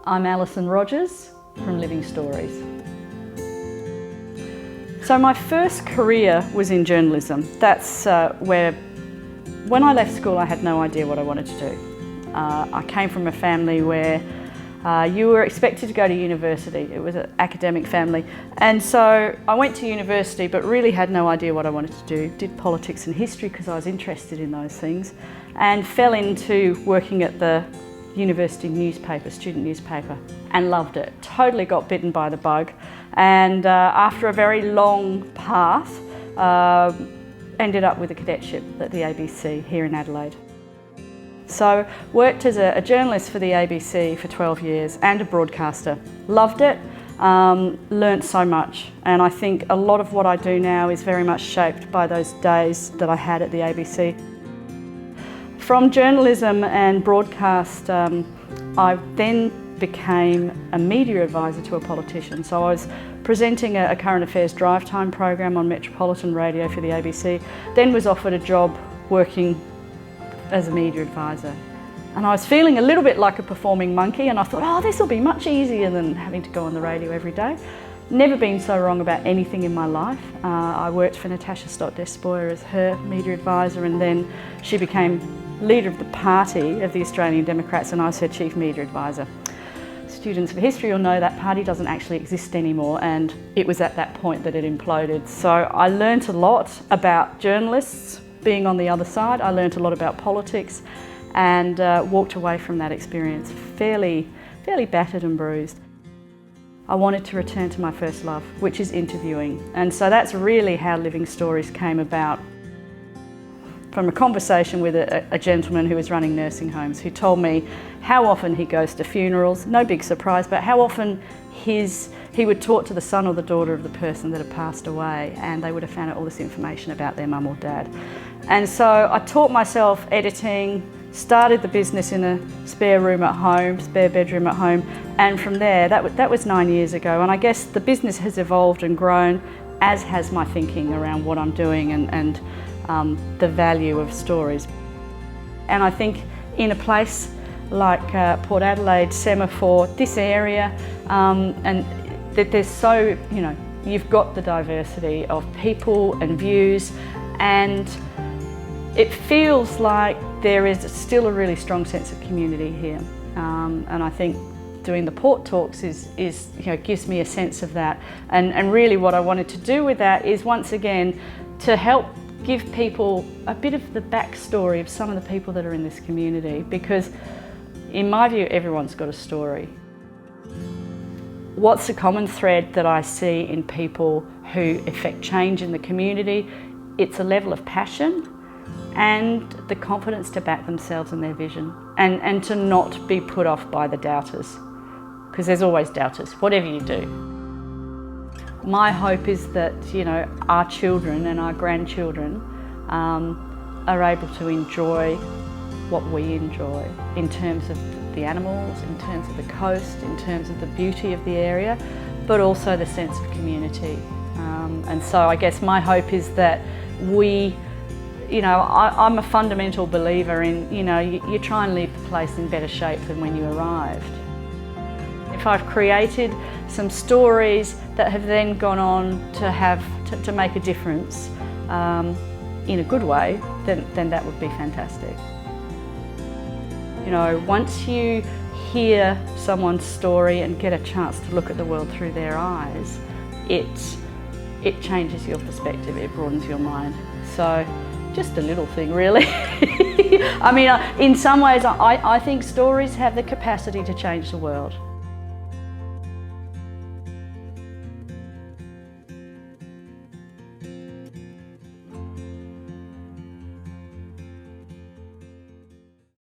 I'm Alison from Living Stories. So my first career was in journalism. That's where, when I left school, I had no idea what I wanted to do. I came from a family where you were expected to go to university. It was an academic family. And so I went to university but really had no idea what I wanted to do. Did politics and history because I was interested in those things, and fell into working at the university newspaper, student newspaper, and loved it. Totally got bitten by the bug, and after a very long path, ended up with a cadetship at the ABC here in Adelaide. So worked as a journalist for the ABC for 12 years and a broadcaster. Loved it, learnt so much, and I think a lot of what I do now is very much shaped by those days that I had at the ABC. From journalism and broadcast, I then became a media advisor to a politician. So I was presenting a current affairs drive time program on Metropolitan Radio for the ABC, then was offered a job working as a media advisor. And I was feeling a little bit like a performing monkey, and I thought, oh, this will be much easier than having to go on the radio every day. Never been so wrong about anything in my life. I worked for Natasha Stott-Despoja as her media advisor, and then she became leader of the party of the Australian Democrats, and I was her chief media advisor. Students of history will know that party doesn't actually exist anymore, and it was at that point that it imploded. So I learnt a lot about journalists being on the other side. I learnt a lot about politics, and walked away from that experience fairly battered and bruised. I wanted to return to my first love, which is interviewing, and so that's really how Living Stories came about. From a conversation with a gentleman who was running nursing homes, who told me how often he goes to funerals, no big surprise, but how often he would talk to the son or the daughter of the person that had passed away, and they would have found out all this information about their mum or dad. And so I taught myself editing, started the business in a spare room at home, spare bedroom at home, and from there, that was 9 years ago, and I guess the business has evolved and grown, as has my thinking around what I'm doing and the value of stories. And I think in a place like Port Adelaide, Semaphore, this area, and that there's so, you've got the diversity of people and views, and it feels like there is still a really strong sense of community here. And I think doing the Port Talks gives me a sense of that. And really what I wanted to do with that is, once again, to help give people a bit of the backstory of some of the people that are in this community, because in my view, everyone's got a story. What's the common thread that I see in people who effect change in the community? It's a level of passion and the confidence to back themselves and their vision, and to not be put off by the doubters, because there's always doubters, whatever you do. My hope is that our children and our grandchildren are able to enjoy what we enjoy, in terms of the animals, in terms of the coast, in terms of the beauty of the area, but also the sense of community. And so I guess my hope is that I'm a fundamental believer in, you try and leave the place in better shape than when you arrived. If I've created some stories that have then gone on to make a difference in a good way, then that would be fantastic. Once you hear someone's story and get a chance to look at the world through their eyes, it changes your perspective, it broadens your mind. So just a little thing, really. I mean, in some ways, I think stories have the capacity to change the world.